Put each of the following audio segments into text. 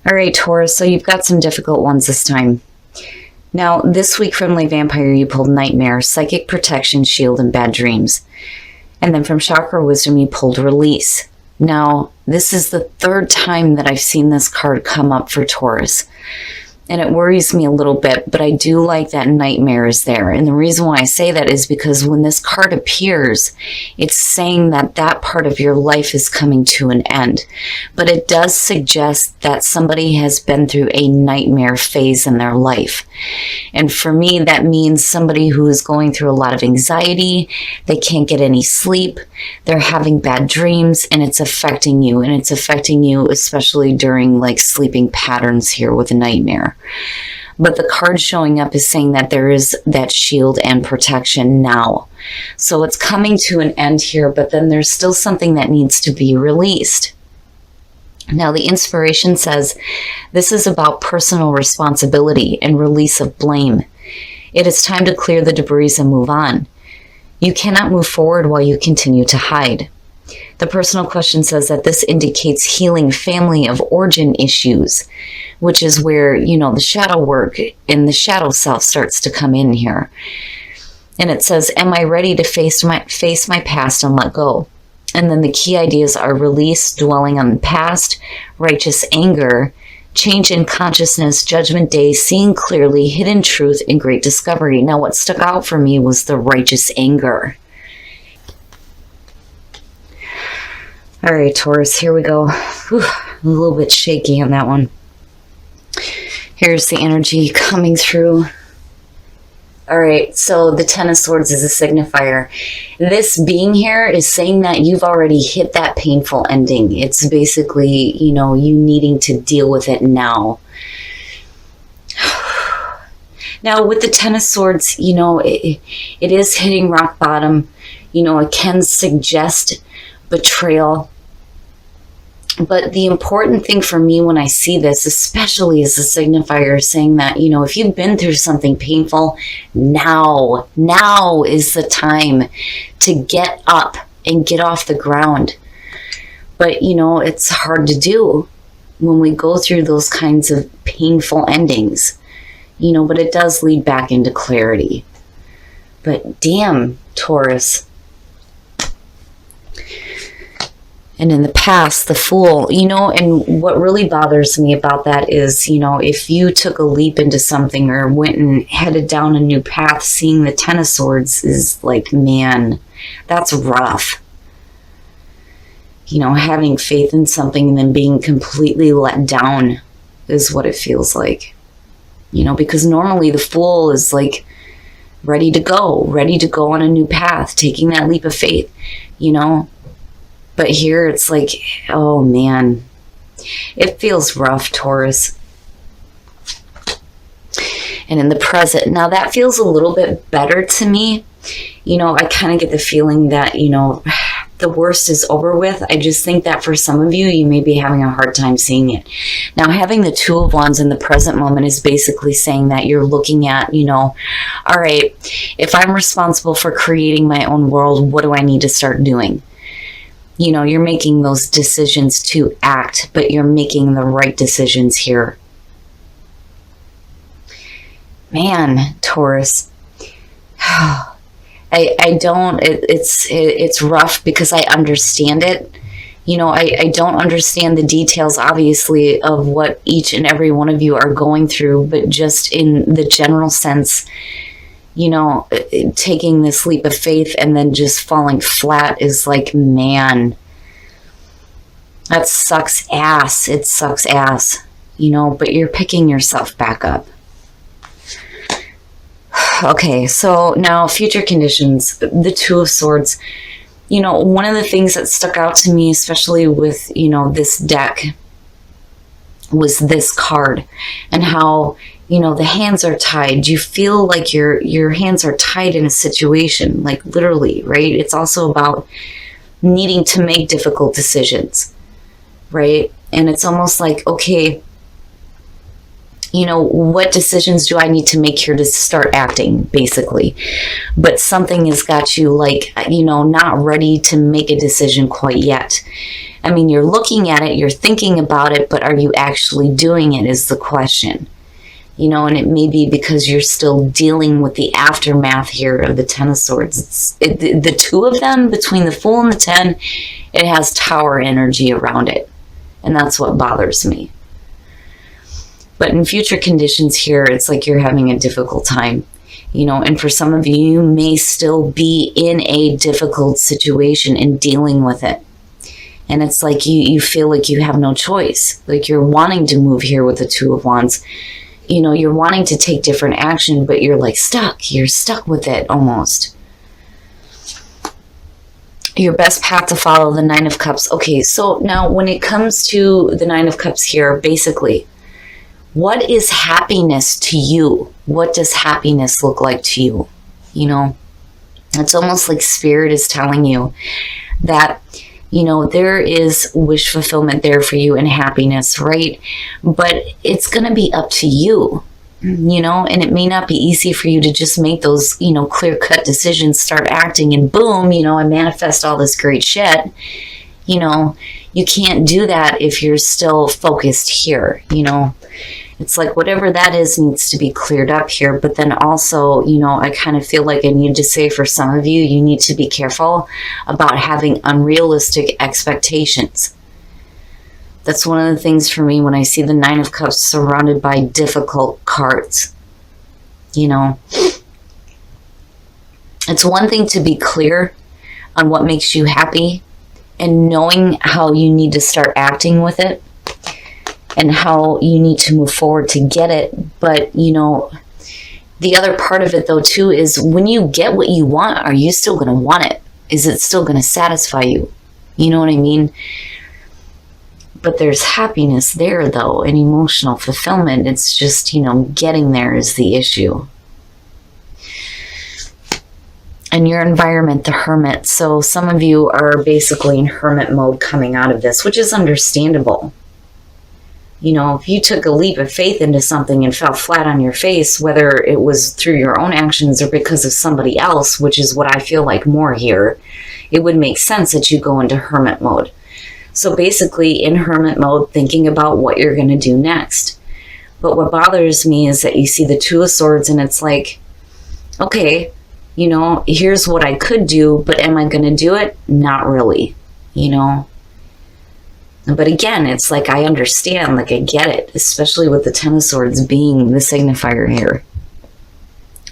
All right, Taurus, so you've got some difficult ones this time. Now, this week from Lay Vampire, you pulled Nightmare, Psychic Protection, Shield, and Bad Dreams. And then from Chakra Wisdom, you pulled Release. Now, this is the third time that I've seen this card come up for Taurus. And it worries me a little bit, but I do like that Nightmare is there. And the reason why I say that is because when this card appears, it's saying that that part of your life is coming to an end. But it does suggest that somebody has been through a nightmare phase in their life. And for me, that means somebody who is going through a lot of anxiety, they can't get any sleep, they're having bad dreams, and it's affecting you. And it's affecting you especially during like sleeping patterns here with a nightmare. But the card showing up is saying that there is that shield and protection now. So it's coming to an end here, but then there's still something that needs to be released. Now, the inspiration says this is about personal responsibility and release of blame. It is time to clear the debris and move on. You cannot move forward while you continue to hide. The personal question says that this indicates healing family of origin issues, which is where, the shadow work and the shadow self starts to come in here. And it says, am I ready to face my past and let go? And then the key ideas are release, dwelling on the past, righteous anger, change in consciousness, judgment day, seeing clearly, hidden truth, and great discovery. Now, what stuck out for me was the righteous anger. All right, Taurus, here we go. Whew, a little bit shaky on that one. Here's the energy coming through. All right, so the Ten of Swords is a signifier. This being here is saying that you've already hit that painful ending. It's basically, you needing to deal with it now. Now, with the Ten of Swords, it is hitting rock bottom. It can suggest betrayal. But the important thing for me when I see this, especially as a signifier, saying that, if you've been through something painful, now is the time to get up and get off the ground. But, it's hard to do when we go through those kinds of painful endings, but it does lead back into clarity. But damn, Taurus. And in the past, the Fool, and what really bothers me about that is, if you took a leap into something or went and headed down a new path, seeing the Ten of Swords is like, man, that's rough. Having faith in something and then being completely let down is what it feels like. Because normally the Fool is like ready to go on a new path, taking that leap of faith, But here it's like, oh man, it feels rough, Taurus. And in the present, now that feels a little bit better to me. I kind of get the feeling that, the worst is over with. I just think that for some of you, you may be having a hard time seeing it. Now, having the Two of Wands in the present moment is basically saying that you're looking at, all right, if I'm responsible for creating my own world, what do I need to start doing? You're making those decisions to act, but you're making the right decisions here. Man, Taurus. It's rough because I understand it. I don't understand the details, obviously, of what each and every one of you are going through, but just in the general sense, taking this leap of faith and then just falling flat is like, man, that sucks ass. It sucks ass, but you're picking yourself back up. Okay, so now future conditions, the Two of Swords. One of the things that stuck out to me, especially with, this deck, was this card and how, the hands are tied. You feel like your hands are tied in a situation, like literally, right? It's also about needing to make difficult decisions, right? And it's almost like, okay, You know, what decisions do I need to make here to start acting, basically? But something has got you like, you know, not ready to make a decision quite yet. I mean, you're looking at it, you're thinking about it, but are you actually doing it is the question. You know, and it may be because you're still dealing with the aftermath here of the Ten of Swords. The two of them, between the Fool and the 10, it has Tower energy around it. And that's what bothers me. But in future conditions here, it's like you're having a difficult time. You know, and for some of you, you may still be in a difficult situation and dealing with it. And it's like you feel like you have no choice. Like you're wanting to move here with the Two of Wands. You know, you're wanting to take different action, but you're like stuck. You're stuck with it almost. Your best path to follow, the Nine of Cups. Okay, so now when it comes to the Nine of Cups here, basically, what is happiness to you? What does happiness look like to you? You know, it's almost like Spirit is telling you that, you know, there is wish fulfillment there for you and happiness, right? But it's going to be up to you, you know, and it may not be easy for you to just make those, you know, clear-cut decisions, start acting, and boom, you know, I manifest all this great shit. You know, you can't do that if you're still focused here, you know. It's like whatever that is needs to be cleared up here. But then also, you know, I kind of feel like I need to say for some of you, you need to be careful about having unrealistic expectations. That's one of the things for me when I see the Nine of Cups surrounded by difficult cards. You know, it's one thing to be clear on what makes you happy and knowing how you need to start acting with it and how you need to move forward to get it. But, you know, the other part of it, though, too, is when you get what you want, are you still going to want it? Is it still going to satisfy you? You know what I mean? But there's happiness there, though, and emotional fulfillment. It's just, you know, getting there is the issue. And your environment, the Hermit. So some of you are basically in hermit mode coming out of this, which is understandable. You know, if you took a leap of faith into something and fell flat on your face, whether it was through your own actions or because of somebody else, which is what I feel like more here, it would make sense that you go into hermit mode. So basically in hermit mode, thinking about what you're going to do next. But what bothers me is that you see the Two of Swords and it's like, okay, you know, here's what I could do, but am I going to do it? Not really, you know. But again, it's like I understand, like I get it, especially with the Ten of Swords being the signifier here.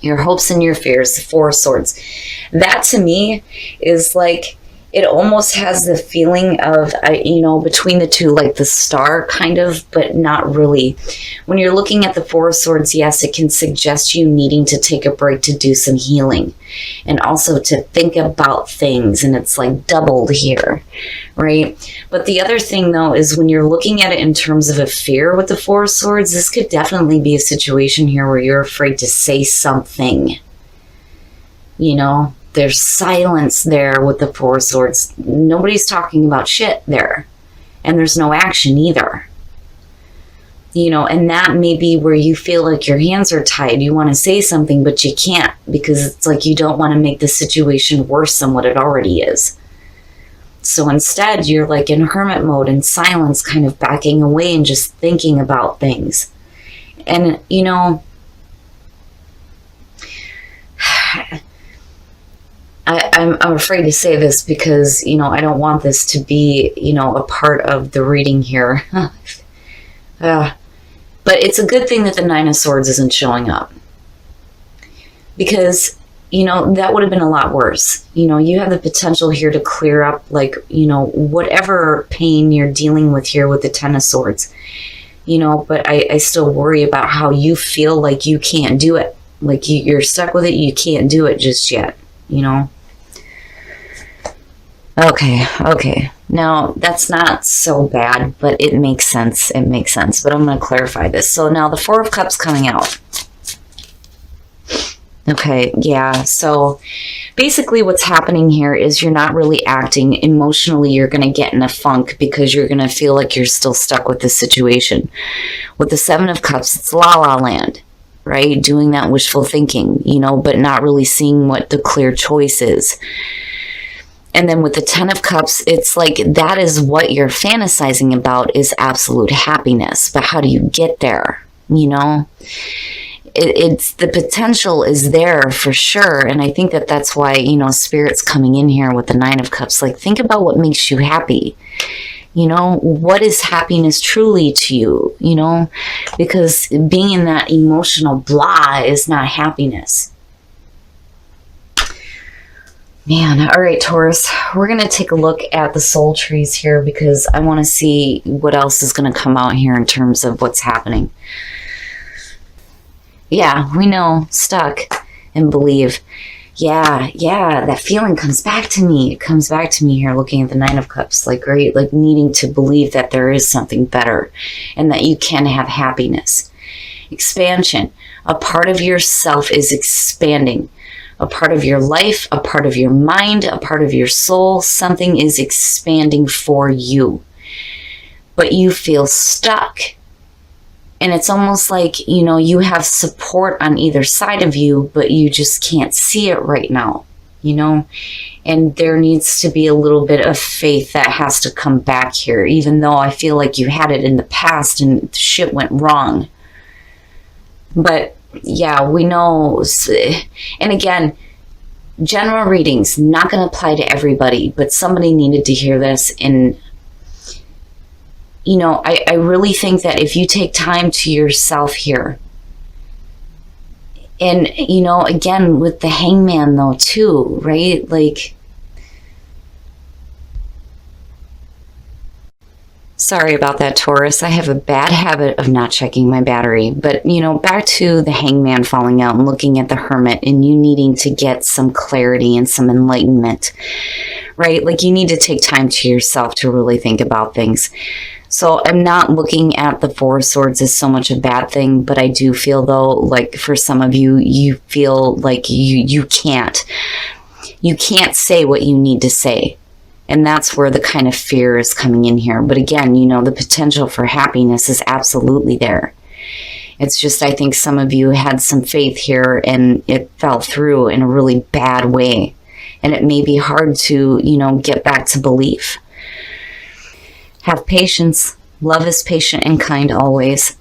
Your hopes and your fears, the Four of Swords. That to me is like, it almost has the feeling of, you know, between the two, like the star kind of, but not really. When you're looking at the Four of Swords, yes, it can suggest you needing to take a break to do some healing and also to think about things. And it's like doubled here, right? But the other thing, though, is when you're looking at it in terms of a fear with the Four of Swords, this could definitely be a situation here where you're afraid to say something, you know? There's silence there with the Four of Swords. Nobody's talking about shit there. And there's no action either. You know, and that may be where you feel like your hands are tied. You want to say something, but you can't because it's like you don't want to make the situation worse than what it already is. So instead, you're like in hermit mode in silence, kind of backing away and just thinking about things. And, you know, I'm afraid to say this because, you know, I don't want this to be, you know, a part of the reading here. But it's a good thing that the Nine of Swords isn't showing up. Because, you know, that would have been a lot worse. You know, you have the potential here to clear up, like, you know, whatever pain you're dealing with here with the Ten of Swords. You know, but I still worry about how you feel like you can't do it. Like you're stuck with it, you can't do it just yet. You know? Okay. Now, that's not so bad, but it makes sense. It makes sense. But I'm going to clarify this. So now the Four of Cups coming out. Okay, yeah. So basically what's happening here is you're not really acting. Emotionally, you're going to get in a funk because you're going to feel like you're still stuck with the situation. With the Seven of Cups, it's la la land, right? Doing that wishful thinking, but not really seeing what the clear choice is. And then with the Ten of Cups, it's like that is what you're fantasizing about is absolute happiness. But how do you get there? It's the potential is there for sure. And I think that that's why, Spirit's coming in here with the Nine of Cups. Like, think about what makes you happy. What is happiness truly to you, because being in that emotional blah is not happiness. Man, all right, Taurus, we're going to take a look at the soul trees here because I want to see what else is going to come out here in terms of what's happening. Yeah, we know, stuck and believe. Yeah, that feeling comes back to me. It comes back to me here looking at the Nine of Cups, like needing to believe that there is something better and that you can have happiness. Expansion. A part of yourself is expanding. A part of your life, a part of your mind, a part of your soul, something is expanding for you. But you feel stuck. And it's almost like, you have support on either side of you, but you just can't see it right now, And there needs to be a little bit of faith that has to come back here, even though I feel like you had it in the past and shit went wrong. But yeah, we know. And again, general readings, not going to apply to everybody, but somebody needed to hear this. And I really think that if you take time to yourself here, and, again, with the Hangman though, too, right? Like, sorry about that, Taurus. I have a bad habit of not checking my battery. But, back to the Hangman falling out and looking at the Hermit and you needing to get some clarity and some enlightenment, right? Like, you need to take time to yourself to really think about things. So I'm not looking at the Four of Swords as so much a bad thing, but I do feel, though, like for some of you, you feel like you can't say what you need to say. And that's where the kind of fear is coming in here. But again, the potential for happiness is absolutely there. It's just, I think some of you had some faith here and it fell through in a really bad way. And it may be hard to, get back to belief. Have patience. Love is patient and kind always.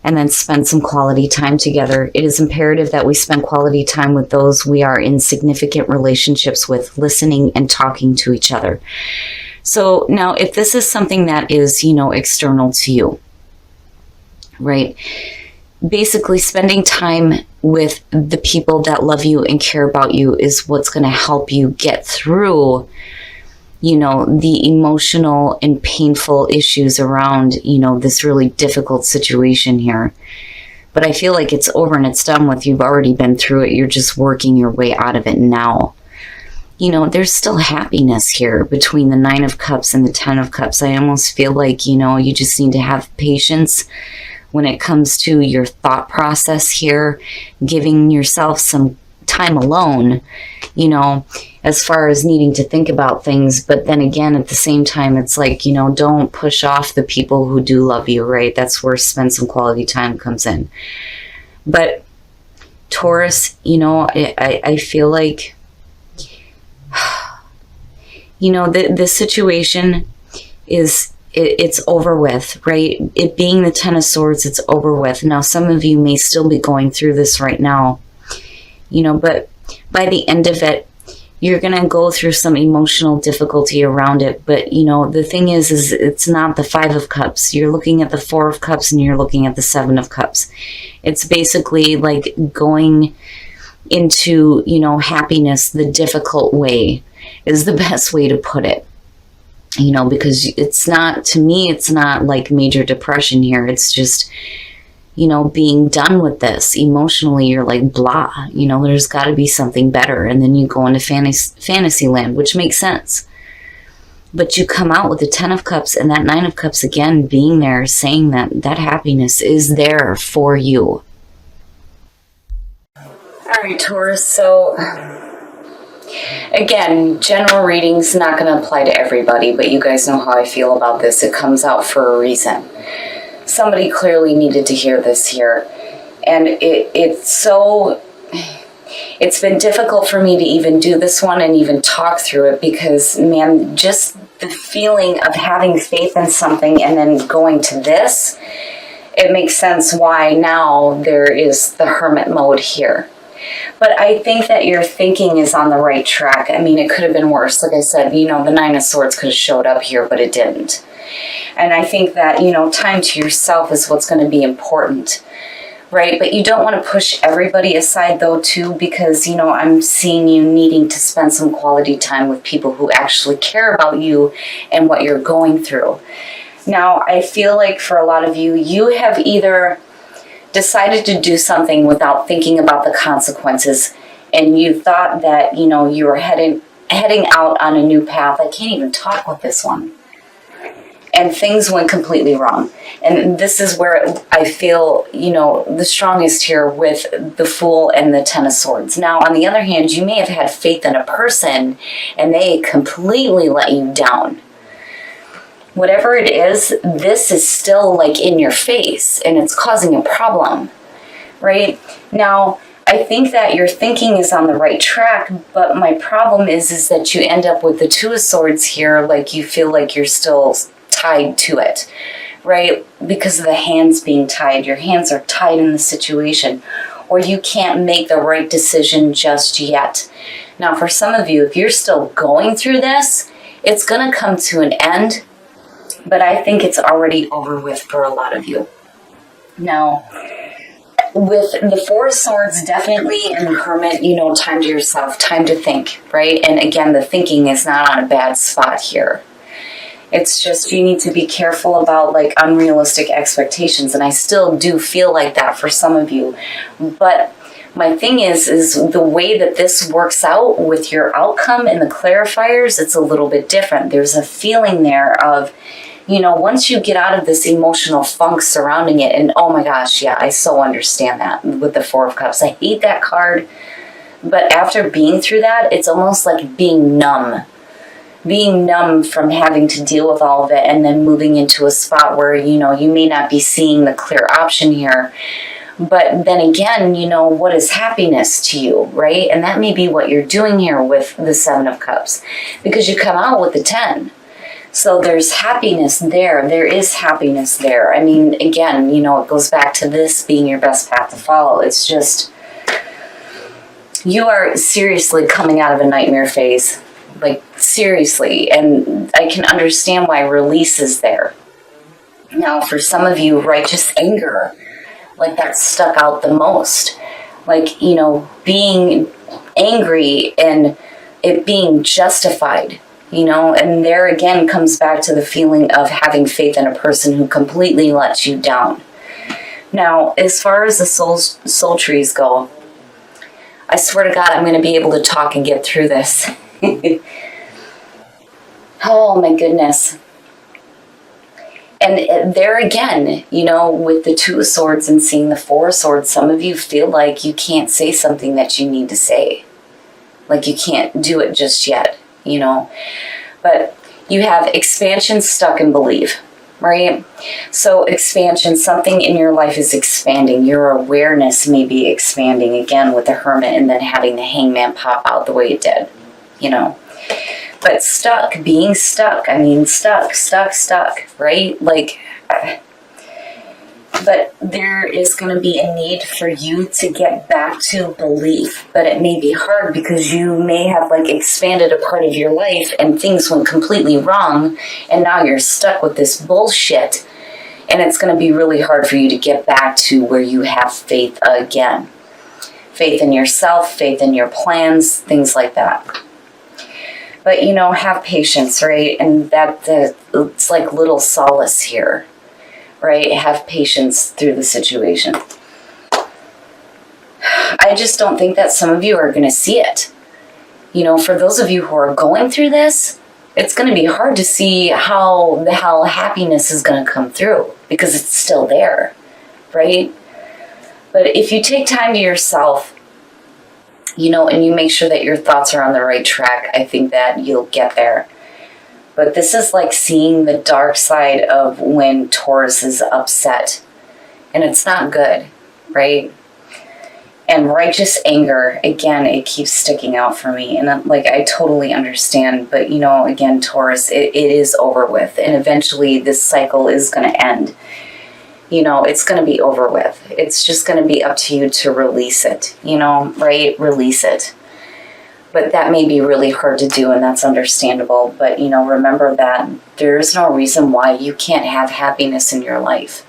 And then spend some quality time together. It is imperative that we spend quality time with those we are in significant relationships with, listening and talking to each other. So now, if this is something that is, external to you, right? Basically, spending time with the people that love you and care about you is what's going to help you get through the emotional and painful issues around, this really difficult situation here. But I feel like it's over and it's done with. You've already been through it. You're just working your way out of it now. There's still happiness here between the Nine of Cups and the Ten of Cups. I almost feel like, you just need to have patience when it comes to your thought process here, giving yourself some time alone, as far as needing to think about things. But then again, at the same time, it's like, don't push off the people who do love you, right? That's where spend some quality time comes in. But Taurus, I feel like, the situation is, it's over with, right? It being the Ten of Swords, it's over with. Now, some of you may still be going through this right now, but by the end of it, you're going to go through some emotional difficulty around it. But, the thing is it's not the Five of Cups. You're looking at the Four of Cups and you're looking at the Seven of Cups. It's basically like going into, happiness the difficult way is the best way to put it. Because it's not, to me, it's not like major depression here. It's just, being done with this. Emotionally, you're like, blah, there's got to be something better. And then you go into fantasy land, which makes sense. But you come out with the Ten of Cups and that Nine of Cups again being there, saying that happiness is there for you. All right, Taurus. So, again, general reading's not going to apply to everybody, but you guys know how I feel about this. It comes out for a reason. Somebody clearly needed to hear this here. And it's been difficult for me to even do this one and even talk through it because, man, just the feeling of having faith in something and then going to this, it makes sense why now there is the hermit mode here. But I think that your thinking is on the right track. I mean, it could have been worse. Like I said, the Nine of Swords could have showed up here, but it didn't. And I think that, time to yourself is what's going to be important, right? But you don't want to push everybody aside, though, too, because, I'm seeing you needing to spend some quality time with people who actually care about you and what you're going through. Now, I feel like for a lot of you, you have either decided to do something without thinking about the consequences, and you thought that, you were heading out on a new path. I can't even talk with this one. And things went completely wrong. And this is where I feel, the strongest here with the Fool and the Ten of Swords. Now, on the other hand, you may have had faith in a person and they completely let you down. Whatever it is, this is still like in your face and it's causing a problem, right? Now, I think that your thinking is on the right track, but my problem is that you end up with the Two of Swords here, like you feel like you're still tied to it, right? Because of the hands being tied. Your hands are tied in the situation, or you can't make the right decision just yet. Now, for some of you, if you're still going through this, it's going to come to an end, but I think it's already over with for a lot of you. Now, with the Four of Swords, definitely, and the Hermit, time to yourself, time to think, right? And again, the thinking is not on a bad spot here. It's just you need to be careful about like unrealistic expectations. And I still do feel like that for some of you. But my thing is the way that this works out with your outcome and the clarifiers, it's a little bit different. There's a feeling there of, once you get out of this emotional funk surrounding it, and oh my gosh, yeah, I so understand that with the Four of Cups. I hate that card. But after being through that, it's almost like being numb from having to deal with all of it and then moving into a spot where, you may not be seeing the clear option here. But then again, what is happiness to you, right? And that may be what you're doing here with the Seven of Cups because you come out with the 10. So there's happiness there. There is happiness there. I mean, again, it goes back to this being your best path to follow. It's just, you are seriously coming out of a nightmare phase. Like, seriously. And I can understand why release is there. Now, for some of you, righteous anger, like that stuck out the most. Like, being angry and it being justified, and there again comes back to the feeling of having faith in a person who completely lets you down. Now, as far as the soul trees go, I swear to God, I'm going to be able to talk and get through this. Oh my goodness. And there again, with the Two of Swords and seeing the Four of Swords, some of you feel like you can't say something that you need to say. Like you can't do it just yet, But you have expansion, stuck, and believe, right? So expansion, something in your life is expanding. Your awareness may be expanding again with the Hermit and then having the Hangman pop out the way it did. But stuck, being stuck, stuck, right? Like, but there is going to be a need for you to get back to belief, but it may be hard because you may have expanded a part of your life and things went completely wrong and now you're stuck with this bullshit and it's going to be really hard for you to get back to where you have faith again. Faith in yourself, faith in your plans, things like that. But, have patience, right? And it's like little solace here, right? Have patience through the situation. I just don't think that some of you are going to see it. For those of you who are going through this, it's going to be hard to see how the hell happiness is going to come through because it's still there, right? But if you take time to yourself and you make sure that your thoughts are on the right track, I think that you'll get there. But this is like seeing the dark side of when Taurus is upset. And it's not good, right? And righteous anger, again, it keeps sticking out for me. And I totally understand. But, again, Taurus, it is over with. And eventually this cycle is going to end. It's going to be over with. It's just going to be up to you to release it, right? Release it. But that may be really hard to do, and that's understandable. But, remember that there is no reason why you can't have happiness in your life.